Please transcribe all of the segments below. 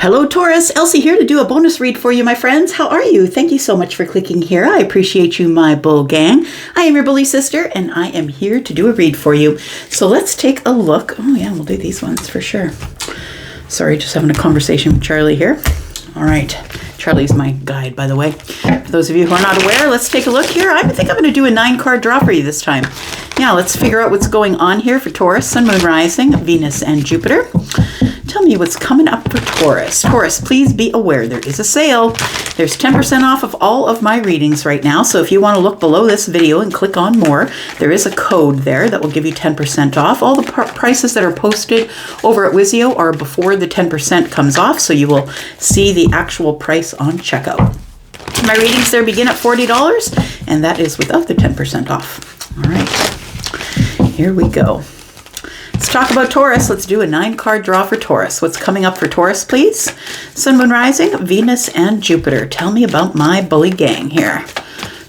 Hello Taurus, Elsie here to do a bonus read for you, my friends. How are you? Thank you so much for clicking here. I appreciate you, my bull gang. I am your bully sister and I am here to do a read for you. So let's take a look. Oh yeah, we'll do these ones for sure. Sorry, just having a conversation with Charlie here. All right, Charlie's my guide, by the way. For those of you who are not aware, let's take a look here. I think I'm going to do a 9-card draw for you this time. Yeah, let's figure out what's going on here for Taurus, Sun, Moon, Rising, Venus, and Jupiter. Tell me what's coming up for Taurus. Taurus, please be aware there is a sale. There's 10% off of all of my readings right now. So if you want to look below this video and click on more, there is a code there that will give you 10% off. All the prices that are posted over at Wizio are before the 10% comes off. So you will see the actual price on checkout. My readings there begin at $40 and that is without the 10% off. All right, here we go. Let's talk about Taurus. Let's do a 9-card draw for Taurus. What's coming up for Taurus, please? Sun, Moon, Rising, Venus, and Jupiter. Tell me about my bully gang here.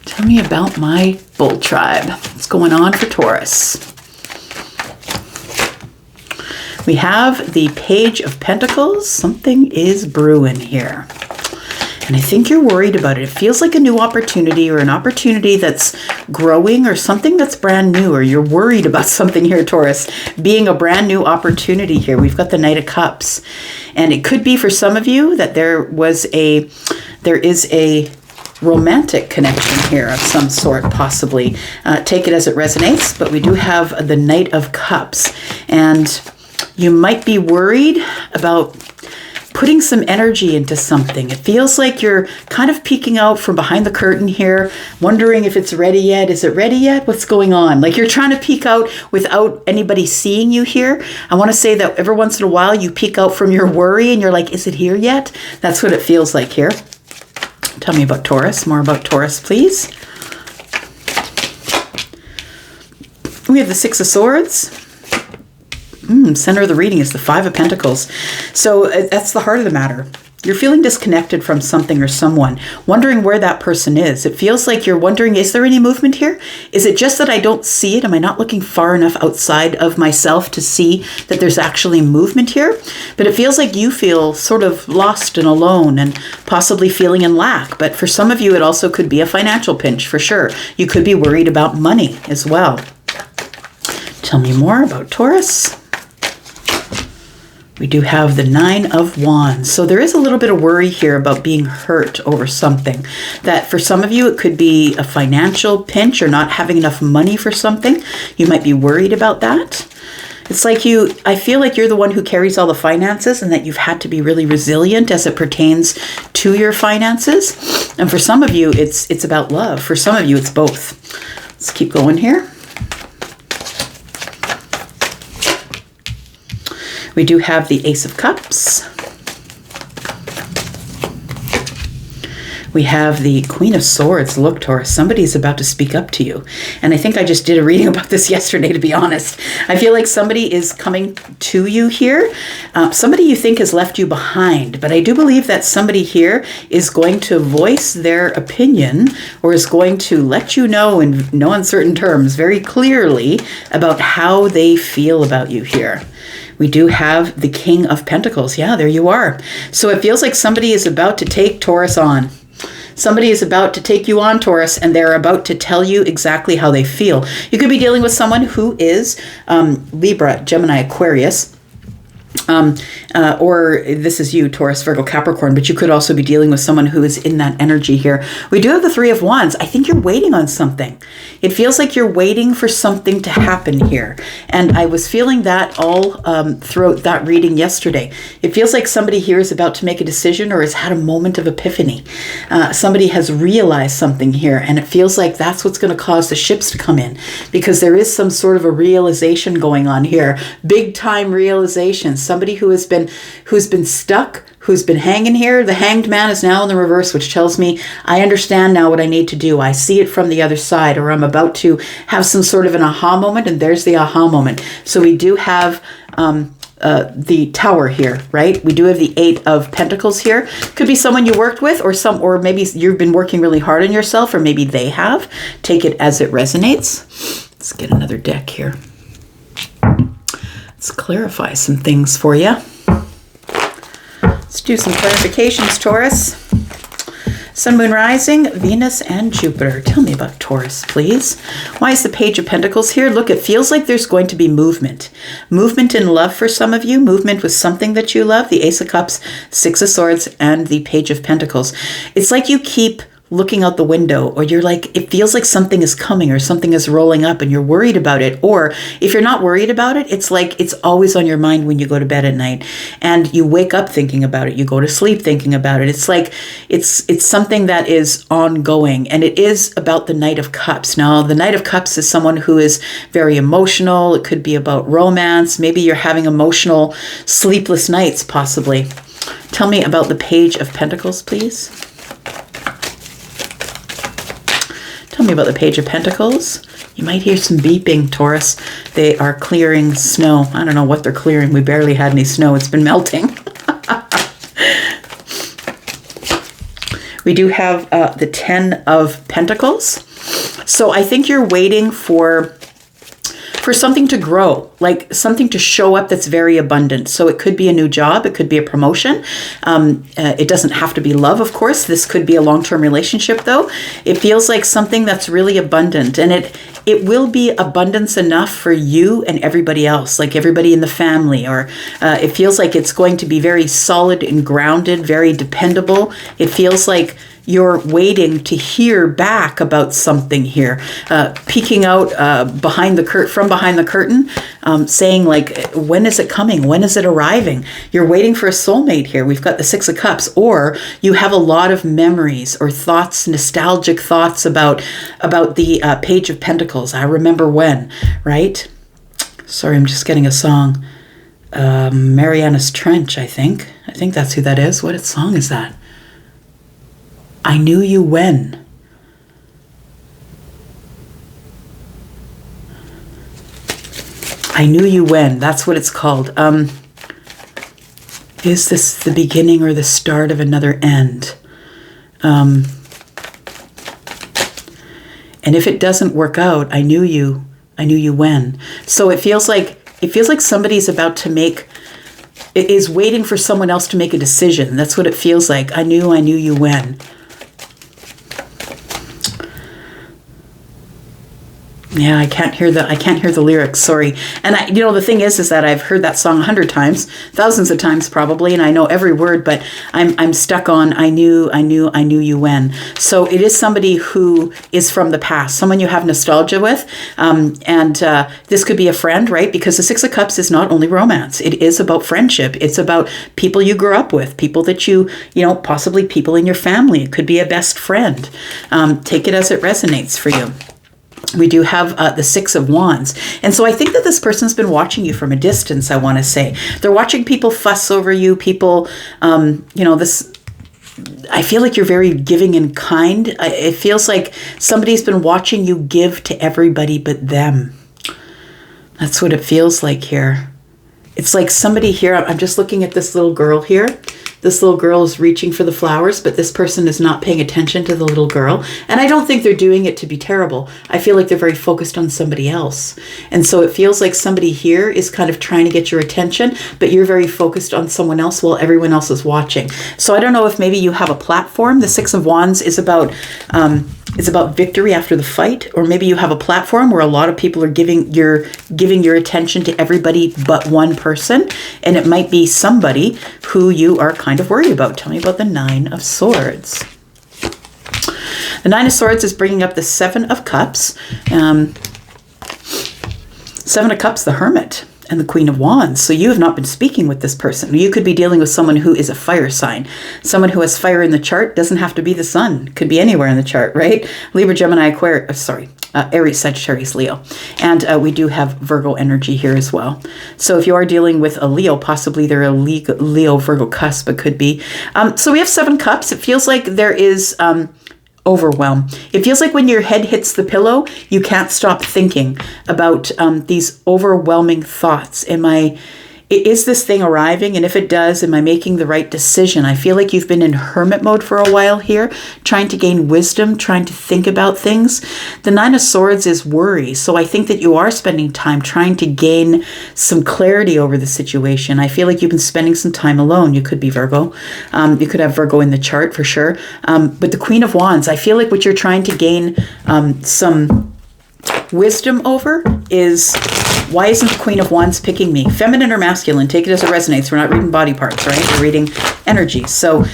Tell me about my bull tribe. What's going on for Taurus? We have the Page of Pentacles. Something is brewing here. And I think you're worried about it. It feels like a new opportunity or an opportunity that's growing or something that's brand new, or you're worried about something here, Taurus, being a brand new opportunity here. We've got the Knight of Cups. And it could be for some of you that there is a romantic connection here of some sort, possibly. Take it as it resonates, but we do have the Knight of Cups. And you might be worried about putting some energy into something. It feels like you're kind of peeking out from behind the curtain here, wondering if it's ready yet. Is it ready yet? What's going on? Like you're trying to peek out without anybody seeing you here. I want to say that every once in a while you peek out from your worry and you're like, is it here yet? That's what it feels like here. Tell me about Taurus. More about Taurus, please. We have the Six of Swords. Center of the reading is the Five of Pentacles. So that's the heart of the matter. You're feeling disconnected from something or someone, wondering where that person is. It feels like you're wondering, is there any movement here? Is it just that I don't see it? Am I not looking far enough outside of myself to see that there's actually movement here? But it feels like you feel sort of lost and alone and possibly feeling in lack. But for some of you, it also could be a financial pinch for sure. You could be worried about money as well. Tell me more about Taurus. We do have the Nine of Wands. So there is a little bit of worry here about being hurt over something. That for some of you, it could be a financial pinch or not having enough money for something. You might be worried about that. It's like I feel like you're the one who carries all the finances and that you've had to be really resilient as it pertains to your finances. And for some of you, it's about love. For some of you, it's both. Let's keep going here. We do have the Ace of Cups. We have the Queen of Swords. Look, Taurus, somebody's about to speak up to you. And I think I just did a reading about this yesterday, to be honest. I feel like somebody is coming to you here. Somebody you think has left you behind. But I do believe that somebody here is going to voice their opinion or is going to let you know in no uncertain terms very clearly about how they feel about you here. We do have the King of Pentacles. Yeah, there you are. So it feels like somebody is about to take Taurus on. Somebody is about to take you on, Taurus, and they're about to tell you exactly how they feel. You could be dealing with someone who is Libra, Gemini, Aquarius. Or this is you, Taurus, Virgo, Capricorn, but you could also be dealing with someone who is in that energy here. We do have the Three of Wands. I think you're waiting on something. It feels like you're waiting for something to happen here. And I was feeling that all throughout that reading yesterday. It feels like somebody here is about to make a decision or has had a moment of epiphany. Somebody has realized something here, and it feels like that's what's going to cause the ships to come in, because there is some sort of a realization going on here. Big time realization. Somebody who's been stuck, who's been hanging here. The Hanged Man is now in the reverse, which tells me I understand now what I need to do. I see it from the other side, or I'm about to have some sort of an aha moment, and there's the aha moment. So we do have the Tower here, right? We do have the Eight of Pentacles here. Could be someone you worked with, or maybe you've been working really hard on yourself, or maybe they have. Take it as it resonates. Let's get another deck here. Let's clarify some things for you. Let's do some clarifications, Taurus. Sun, Moon, Rising, Venus, and Jupiter. Tell me about Taurus, please. Why is the Page of Pentacles here? Look, it feels like there's going to be movement. Movement in love for some of you. Movement with something that you love. The Ace of Cups, Six of Swords, and the Page of Pentacles. It's like you keep looking out the window, or you're like, it feels like something is coming or something is rolling up and you're worried about it. Or if you're not worried about it, it's like it's always on your mind when you go to bed at night and you wake up thinking about it. You go to sleep thinking about it. It's like it's something that is ongoing, and it is about the Knight of Cups. Now, the Knight of Cups is someone who is very emotional. It could be about romance. Maybe you're having emotional, sleepless nights, possibly. Tell me about the Page of Pentacles, please. Tell me about the Page of Pentacles. You might hear some beeping, Taurus. They are clearing snow. I don't know what they're clearing. We barely had any snow. It's been melting. We do have the Ten of Pentacles. So I think you're waiting for something to grow, like something to show up that's very abundant. So it could be a new job. It could be a promotion. It doesn't have to be love, of course. This could be a long-term relationship, though. It feels like something that's really abundant, and it will be abundance enough for you and everybody else, like everybody in the family, or it feels like it's going to be very solid and grounded, very dependable. It feels like you're waiting to hear back about something here, peeking out from behind the curtain, saying like, when is it coming? When is it arriving? You're waiting for a soulmate here. We've got the Six of Cups, or you have a lot of memories or thoughts, nostalgic thoughts about the Page of Pentacles. I remember when, right? Sorry, I'm just getting a song. Mariana's Trench, I think. I think that's who that is. What song is that? I Knew You When. I Knew You When. That's what it's called. Is this the beginning or the start of another end? And if it doesn't work out, I knew you when. So it feels like somebody's about to is waiting for someone else to make a decision. That's what it feels like. I knew you when. Yeah, I can't hear the lyrics. Sorry. And the thing is that I've heard that song 100 times, thousands of times probably, and I know every word, but I'm stuck on I knew you when. So it is somebody who is from the past, someone you have nostalgia with, and this could be a friend, right? Because the Six of Cups is not only romance; it is about friendship. It's about people you grew up with, people that you possibly people in your family. It could be a best friend. Take it as it resonates for you. We do have the Six of Wands. And so I think that this person's been watching you from a distance, I want to say. They're watching people fuss over you, people, I feel like you're very giving and kind. It feels like somebody's been watching you give to everybody but them. That's what it feels like here. It's like somebody here, I'm just looking at this little girl here. This little girl is reaching for the flowers, but this person is not paying attention to the little girl. And I don't think they're doing it to be terrible. I feel like they're very focused on somebody else. And so it feels like somebody here is kind of trying to get your attention, but you're very focused on someone else while everyone else is watching. So I don't know if maybe you have a platform. The Six of Wands is about victory after the fight, or maybe you have a platform where a lot of people are giving your attention to everybody but one person, and it might be somebody who you are kind of worried about. Tell me about the Nine of Swords. The Nine of Swords is bringing up the Seven of Cups. Seven of Cups, the Hermit, and the Queen of Wands. So you have not been speaking with this person. You could be dealing with someone who is a fire sign. Someone who has fire in the chart. Doesn't have to be the sun. Could be anywhere in the chart, right? Libra, Gemini, Aquarius, Aries, Sagittarius, Leo. And we do have Virgo energy here as well. So if you are dealing with a Leo, possibly they're a Leo Virgo cusp, it could be. So we have Seven Cups. It feels like there is overwhelm. It feels like when your head hits the pillow, you can't stop thinking about these overwhelming thoughts. Am I is this thing arriving? And if it does, am I making the right decision? I feel like you've been in hermit mode for a while here, trying to gain wisdom, trying to think about things. The Nine of Swords is worry. So I think that you are spending time trying to gain some clarity over the situation. I feel like you've been spending some time alone. You could be Virgo. You could have Virgo in the chart for sure. But the Queen of Wands, I feel like what you're trying to gain some wisdom over is, why isn't the Queen of Wands picking me? Feminine or masculine? Take it as it resonates. We're not reading body parts, right? We're reading energy. So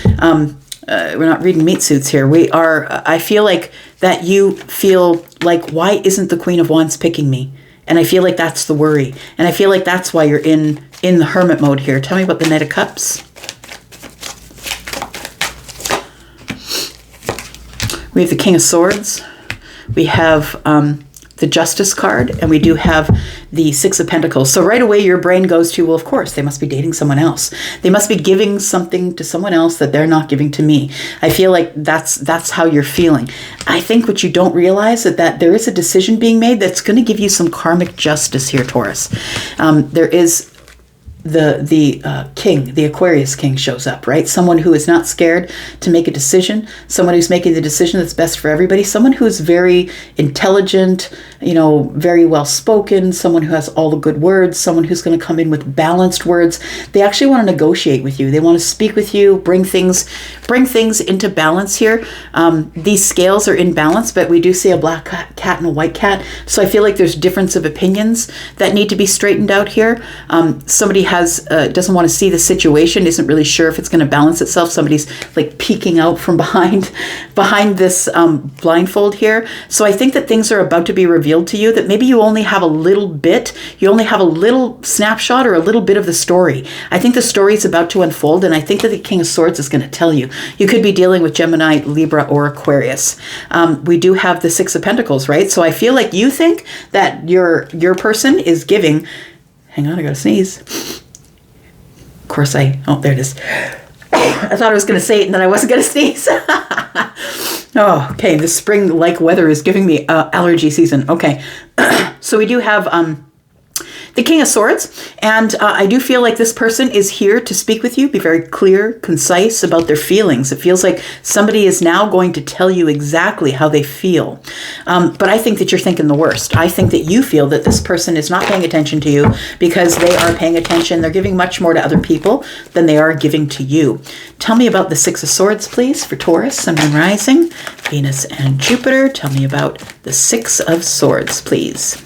we're not reading meat suits here. We are, I feel like that you feel like, why isn't the Queen of Wands picking me? And I feel like that's the worry. And I feel like that's why you're in the hermit mode here. Tell me about the Knight of Cups. We have the King of Swords. We have the Justice card, and we do have the Six of Pentacles. So right away your brain goes to, well, of course, they must be dating someone else. They must be giving something to someone else that they're not giving to me. I feel like that's how you're feeling. I think what you don't realize is that there is a decision being made that's going to give you some karmic justice here, Taurus. There is the king, the Aquarius king shows up, right? Someone who is not scared to make a decision, someone who's making the decision that's best for everybody, someone who's very intelligent, very well spoken, someone who has all the good words, someone who's going to come in with balanced words. They actually want to negotiate with you. They want to speak with you, bring things into balance here. These scales are in balance, but we do see a black cat and a white cat. So I feel like there's difference of opinions that need to be straightened out here. Somebody doesn't want to see the situation, isn't really sure if it's going to balance itself. Somebody's like peeking out from behind this blindfold here. So I think that things are about to be revealed to you, that maybe you only have a little snapshot or a little bit of the story. I think the story is about to unfold, and I think that the King of Swords is going to tell you. You could be dealing with Gemini, Libra, or Aquarius. We do have the Six of Pentacles, right? So I feel like you think that your person is giving. Hang on, I gotta sneeze. Of course there it is. I thought I was going to say it and then I wasn't going to sneeze. Oh, okay. The spring-like weather is giving me allergy season. Okay. So we do have the King of Swords, and I do feel like this person is here to speak with you, be very clear, concise about their feelings. It feels like somebody is now going to tell you exactly how they feel. But I think that you're thinking the worst. I think that you feel that this person is not paying attention to you because they are paying attention. They're giving much more to other people than they are giving to you. Tell me about the Six of Swords, please, for Taurus, Sun and Rising, Venus and Jupiter. Tell me about the Six of Swords, please.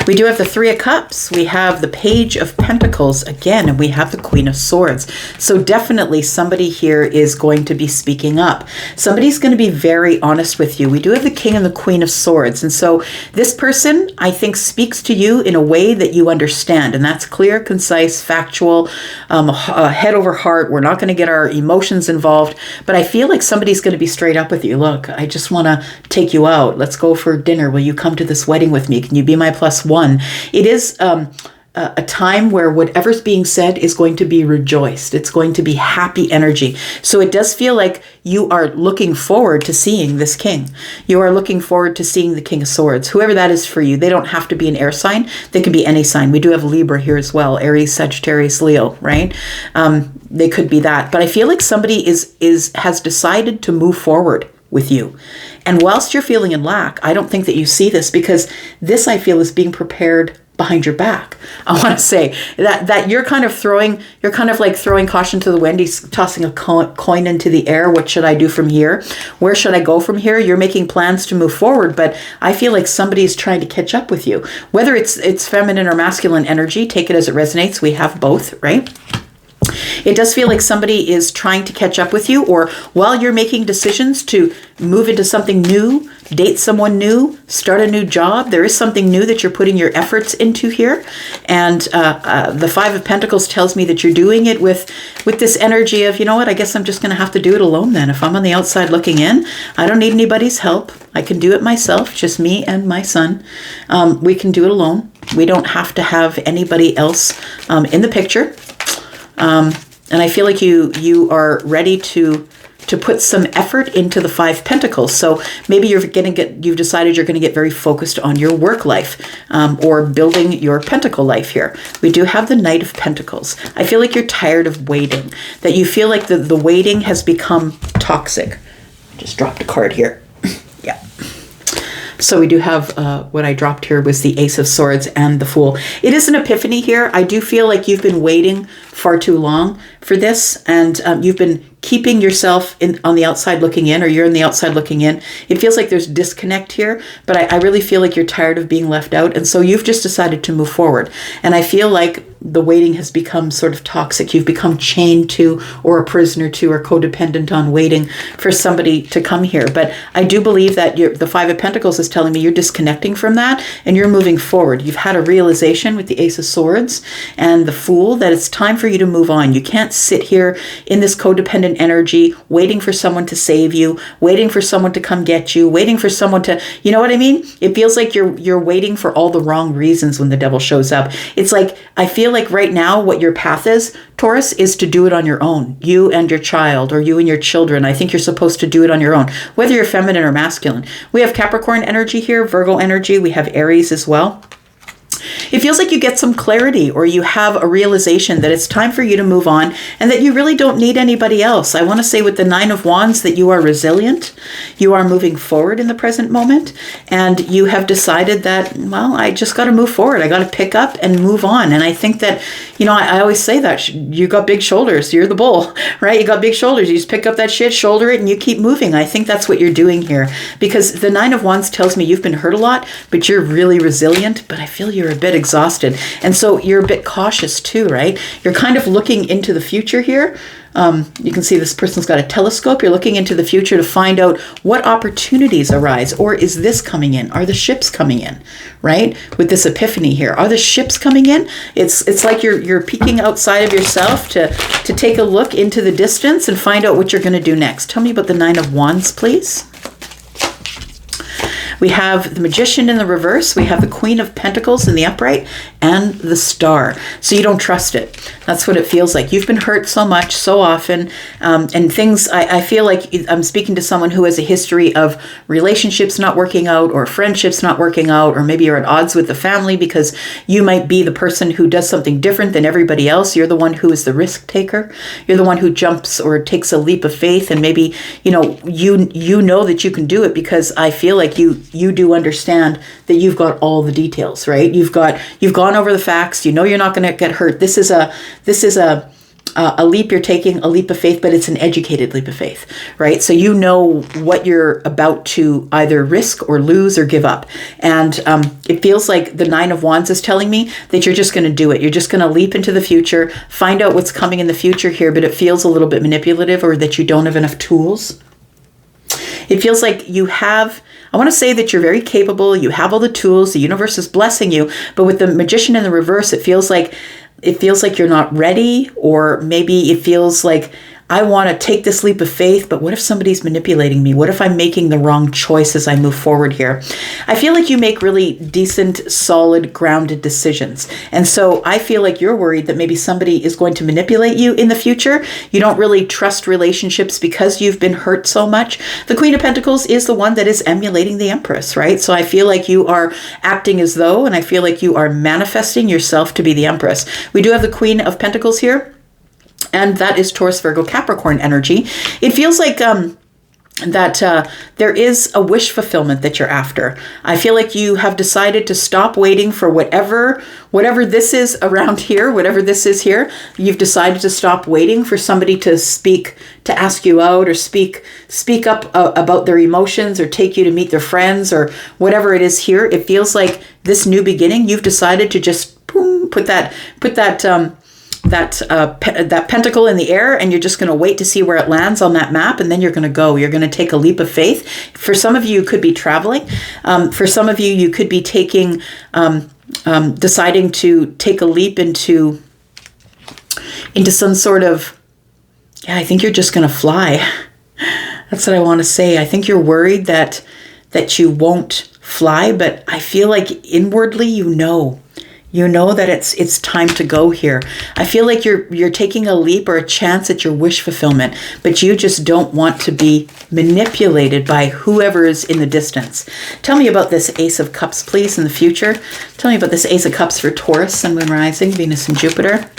We do have the Three of Cups. We have the Page of Pentacles again, and we have the Queen of Swords. So definitely somebody here is going to be speaking up. Somebody's going to be very honest with you. We do have the King and the Queen of Swords. And so this person, I think, speaks to you in a way that you understand. And that's clear, concise, factual, head over heart. We're not going to get our emotions involved. But I feel like somebody's going to be straight up with you. Look, I just want to take you out. Let's go for dinner. Will you come to this wedding with me? Can you be my +1? It is a time where whatever's being said is going to be rejoiced. It's going to be happy energy. So it does feel like you are looking forward to seeing this king. You are looking forward to seeing the King of Swords. Whoever that is for you, they don't have to be an air sign. They can be any sign. We do have Libra here as well. Aries, Sagittarius, Leo, right? They could be that. But I feel like somebody has decided to move forward with you. And whilst you're feeling in lack, I don't think that you see this, because this, I feel, is being prepared behind your back. I want to say that you're kind of like throwing caution to the wind. He's tossing a coin into the air. What should I do from here? Where should I go from here? You're making plans to move forward, but I feel like somebody's trying to catch up with you. Whether it's feminine or masculine energy, take it as it resonates. We have both, right? It does feel like somebody is trying to catch up with you, or while you're making decisions to move into something new, date someone new, start a new job, there is something new that you're putting your efforts into here. And the Five of Pentacles tells me that you're doing it with this energy of, you know what, I guess I'm just going to have to do it alone then. If I'm on the outside looking in, I don't need anybody's help. I can do it myself, just me and my son. We can do it alone. We don't have to have anybody else in the picture. And I feel like you are ready to to put some effort into the Five Pentacles. So maybe you've decided you're going to get very focused on your work life, or building your pentacle life here. We do have the Knight of Pentacles. I feel like you're tired of waiting, that you feel like the waiting has become toxic. Just dropped a card here. Yeah. So we do have, what I dropped here was the Ace of Swords and the Fool. It is an epiphany here. I do feel like you've been waiting far too long for this, and you've been keeping yourself on the outside looking in, or you're on the outside looking in. It feels like there's disconnect here, but I really feel like you're tired of being left out, and so you've just decided to move forward. And I feel like the waiting has become sort of toxic. You've become chained to, or a prisoner to, or codependent on waiting for somebody to come here. But I do believe that the Five of Pentacles is telling me you're disconnecting from that and you're moving forward. You've had a realization with the Ace of Swords and the Fool that it's time for you to move on. You can't sit here in this codependent energy waiting for someone to save you, waiting for someone to come get you, waiting for someone to, you know what I mean? It feels like you're waiting for all the wrong reasons when the devil shows up. It's like, I feel like right now what your path is, Taurus, is to do it on your own. You and your child, or you and your children. I think you're supposed to do it on your own, whether you're feminine or masculine. We have Capricorn energy here, Virgo energy. We have Aries as well. It feels like you get some clarity, or you have a realization that it's time for you to move on and that you really don't need anybody else. I want to say with the Nine of Wands that you are resilient. You are moving forward in the present moment, and you have decided that, well, I just got to move forward. I got to pick up and move on. And I think that, I always say that you got big shoulders. You're the bull, right? You got big shoulders. You just pick up that shit, shoulder it, and you keep moving. I think that's what you're doing here, because the Nine of Wands tells me you've been hurt a lot, but you're really resilient. But I feel you're a bit exhausted, and so you're a bit cautious too, right? You're kind of looking into the future here. You can see this person's got a telescope. You're looking into the future to find out what opportunities arise, or is this coming in? Are the ships coming in, right? With this epiphany here, are the ships coming in? It's like you're peeking outside of yourself to take a look into the distance and find out what you're going to do next. Tell me about the Nine of Wands, please. We have the Magician in the reverse. We have the Queen of Pentacles in the upright, and the Star. So you don't trust it. That's what it feels like. You've been hurt so much, so often, and things, I feel like I'm speaking to someone who has a history of relationships not working out, or friendships not working out, or maybe you're at odds with the family because you might be the person who does something different than everybody else. You're the one who is the risk taker. You're the one who jumps or takes a leap of faith, and maybe, you know that you can do it, because I feel like you do understand that you've got all the details, right? You've gone over the facts. You're not going to get hurt. This is a leap you're taking, a leap of faith, but it's an educated leap of faith, right? So you know what you're about to either risk or lose or give up. And it feels like the Nine of Wands is telling me that you're just going to do it. You're just going to leap into the future, find out what's coming in the future here, but it feels a little bit manipulative, or that you don't have enough tools. It feels like I want to say that you're very capable. You have all the tools. The universe is blessing you. But with the Magician in the reverse, it feels like you're not ready, or maybe it feels like, I want to take this leap of faith, but what if somebody's manipulating me? What if I'm making the wrong choice as I move forward here? I feel like you make really decent, solid, grounded decisions. And so I feel like you're worried that maybe somebody is going to manipulate you in the future. You don't really trust relationships because you've been hurt so much. The Queen of Pentacles is the one that is emulating the Empress, right? So I feel like you are acting as though, and I feel like you are manifesting yourself to be the Empress. We do have the Queen of Pentacles here, and that is Taurus, Virgo, Capricorn energy. It feels like that there is a wish fulfillment that you're after. I feel like you have decided to stop waiting for whatever this is around here, whatever this is here. You've decided to stop waiting for somebody to ask you out, or speak up about their emotions, or take you to meet their friends, or whatever it is here. It feels like this new beginning, you've decided to just put that pentacle in the air, and you're just going to wait to see where it lands on that map, and then you're going to go. You're going to take a leap of faith. For some of you, you could be traveling. For some of you, you could be deciding to take a leap into some sort of, I think you're just going to fly. That's what I want to say. I think you're worried that you won't fly, but I feel like inwardly, You know that it's time to go here. I feel like you're taking a leap or a chance at your wish fulfillment, but you just don't want to be manipulated by whoever is in the distance. Tell me about this Ace of Cups, please, in the future. Tell me about this Ace of Cups for Taurus, Sun, Moon, Rising, Venus, and Jupiter.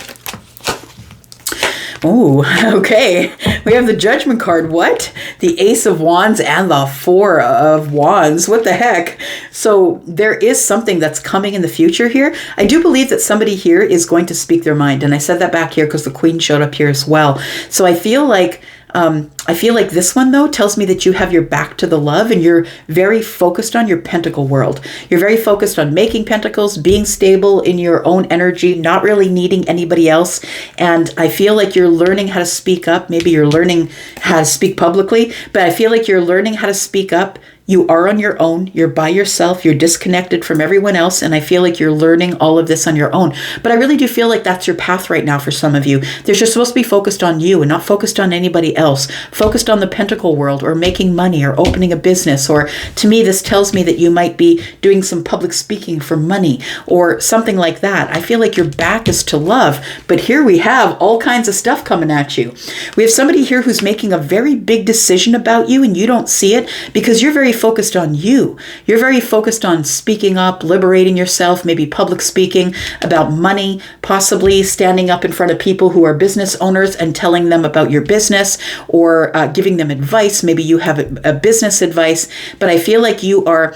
Oh, okay. We have the Judgment card. What? The Ace of Wands and the Four of Wands. What the heck? So there is something that's coming in the future here. I do believe that somebody here is going to speak their mind. And I said that back here because the Queen showed up here as well. So I feel like this one, though, tells me that you have your back to the love and you're very focused on your pentacle world. You're very focused on making pentacles, being stable in your own energy, not really needing anybody else. And I feel like you're learning how to speak up. Maybe you're learning how to speak publicly, but I feel like you're learning how to speak up. You are on your own. You're by yourself. You're disconnected from everyone else. And I feel like you're learning all of this on your own. But I really do feel like that's your path right now for some of you. You're supposed to be focused on you and not focused on anybody else. Focused on the pentacle world or making money or opening a business. Or to me, this tells me that you might be doing some public speaking for money or something like that. I feel like your back is to love. But here we have all kinds of stuff coming at you. We have somebody here who's making a very big decision about you and you don't see it because you're very focused on you. You're very focused on speaking up, liberating yourself, maybe public speaking about money, possibly standing up in front of people who are business owners and telling them about your business or giving them advice. Maybe you have a business advice, but I feel like you are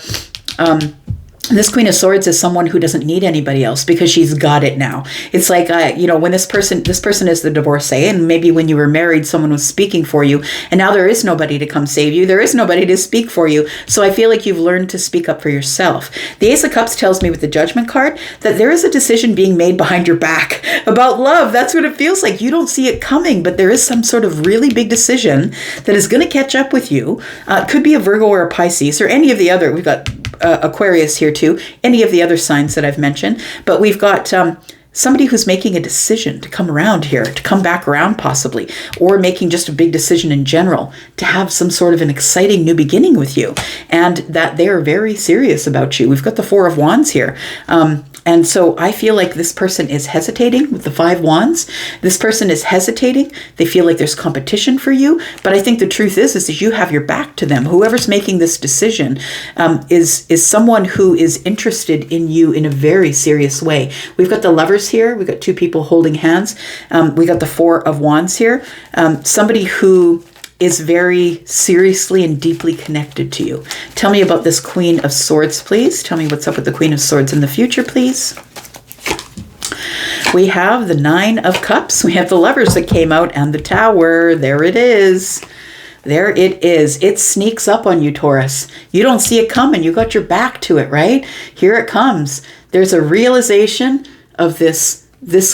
this Queen of Swords is someone who doesn't need anybody else because she's got it now. It's like, when this person is the divorcee, and maybe when you were married, someone was speaking for you, and now there is nobody to come save you. There is nobody to speak for you. So I feel like you've learned to speak up for yourself. The Ace of Cups tells me with the Judgment card that there is a decision being made behind your back about love. That's what it feels like. You don't see it coming, but there is some sort of really big decision that is going to catch up with you. It could be a Virgo or a Pisces or any of the other. We've got Aquarius here too, any of the other signs that I've mentioned, but we've got somebody who's making a decision to come around here, to come back around possibly, or making just a big decision in general to have some sort of an exciting new beginning with you, and that they are very serious about you. We've got the Four of Wands here. And so I feel like this person is hesitating with the Five Wands. This person is hesitating. They feel like there's competition for you. But I think the truth is that you have your back to them. Whoever's making this decision is someone who is interested in you in a very serious way. We've got the Lovers here. We've got two people holding hands. We got the Four of Wands here. Somebody who is very seriously and deeply connected to you. Tell me about this Queen of Swords, please. Tell me what's up with the Queen of Swords in the future, please. We have the Nine of Cups. We have the Lovers that came out and the Tower. There it is. There it is. It sneaks up on you, Taurus. You don't see it coming. You got your back to it, right? Here it comes. There's a realization of this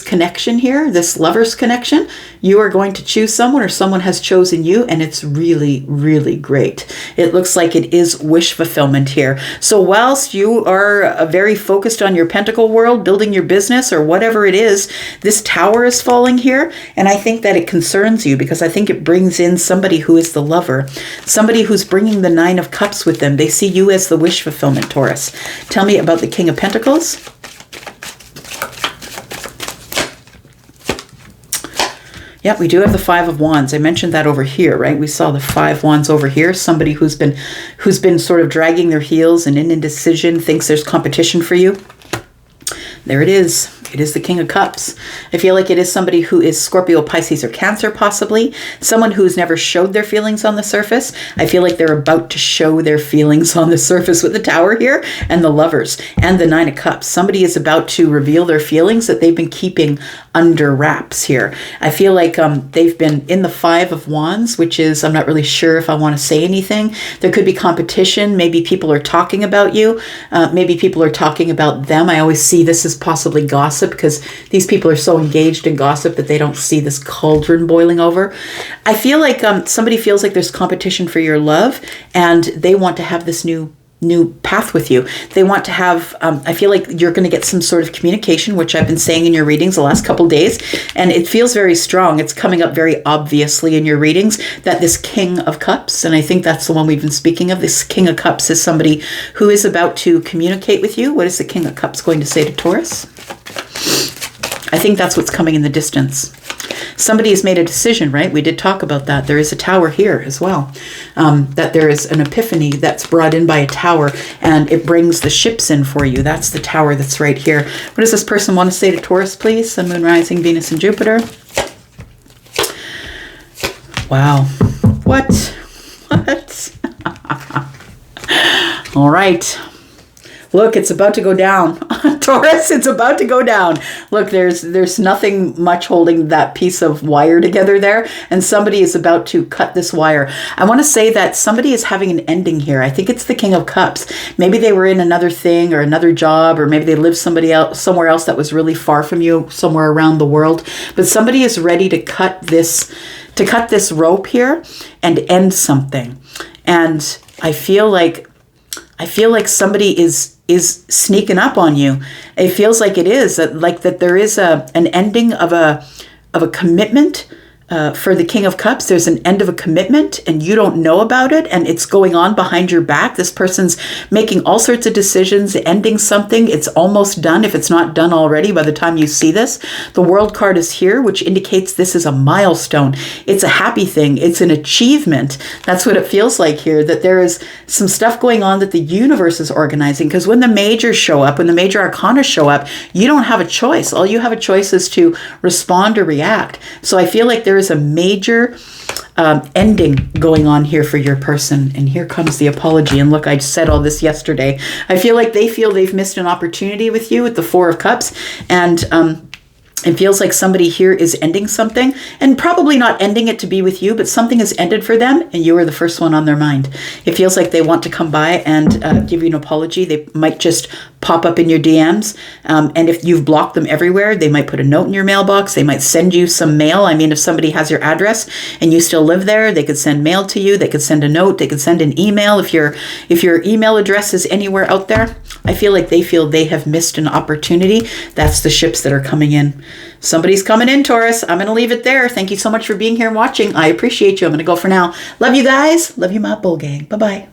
connection here, this Lovers connection. You are going to choose someone or someone has chosen you, and it's really, really great. It looks like it is wish fulfillment here. So whilst you are very focused on your pentacle world, building your business or whatever it is, this Tower is falling here, and I think that it concerns you because I think it brings in somebody who is the lover, somebody who's bringing the Nine of Cups with them. They see you as the wish fulfillment, Taurus. Tell me about the King of Pentacles. Yeah, we do have the Five of Wands. I mentioned that over here, right? We saw the Five Wands over here. Somebody who's been sort of dragging their heels and in indecision, thinks there's competition for you. There it is. It is the King of Cups. I feel like it is somebody who is Scorpio, Pisces, or Cancer, possibly. Someone who's never showed their feelings on the surface. I feel like they're about to show their feelings on the surface with the Tower here and the Lovers and the Nine of Cups. Somebody is about to reveal their feelings that they've been keeping under wraps here. I feel like they've been in the Five of Wands, which is, I'm not really sure if I want to say anything. There could be competition. Maybe people are talking about you. Maybe people are talking about them. I always see this as possibly gossip because these people are so engaged in gossip that they don't see this cauldron boiling over. I feel like somebody feels like there's competition for your love and they want to have this new new path with you. They want to have, I feel like you're going to get some sort of communication, which I've been saying in your readings the last couple days, and it feels very strong. It's coming up very obviously in your readings that this King of Cups, and I think that's the one we've been speaking of, this King of Cups is somebody who is about to communicate with you. What is the King of Cups going to say to Taurus? I think that's what's coming in the distance. Somebody has made a decision, right? We did talk about that. There is a tower here as well. That there is an epiphany that's brought in by a tower, and it brings the ships in for you. That's the tower that's right here. What does this person want to say to Taurus, please? Sun, Moon, Rising, Venus, and Jupiter. Wow. What? All right. Look, it's about to go down. Taurus, it's about to go down. Look, there's nothing much holding that piece of wire together there, and somebody is about to cut this wire. I want to say that somebody is having an ending here. I think it's the King of Cups. Maybe they were in another thing or another job, or maybe they lived somewhere else that was really far from you, somewhere around the world. But somebody is ready to cut this rope here and end something. And I feel like somebody is sneaking up on you. It feels like it is that there is an ending of a commitment. For the King of Cups, there's an end of a commitment and you don't know about it, and it's going on behind your back. This person's making all sorts of decisions, ending something. It's almost done if it's not done already by the time you see this. The World card is here, which indicates this is a milestone. It's a happy thing. It's an achievement. That's what it feels like here, that there is some stuff going on that the universe is organizing, because when the majors show up, when the major arcana show up, you don't have a choice. All you have a choice is to respond or react. So I feel like there is a major ending going on here for your person. And here comes the apology. And look, I said all this yesterday. I feel like they feel they've missed an opportunity with you with the Four of Cups. And it feels like somebody here is ending something, and probably not ending it to be with you, but something has ended for them and you are the first one on their mind. It feels like they want to come by and give you an apology. They might just pop up in your DMs. And if you've blocked them everywhere, they might put a note in your mailbox. They might send you some mail. I mean, if somebody has your address and you still live there, they could send mail to you. They could send a note. They could send an email. If your email address is anywhere out there, I feel like they feel they have missed an opportunity. That's the ships that are coming in. Somebody's coming in, Taurus. I'm going to leave it there. Thank you so much for being here and watching. I appreciate you. I'm going to go for now. Love you guys. Love you, my bull gang. Bye-bye.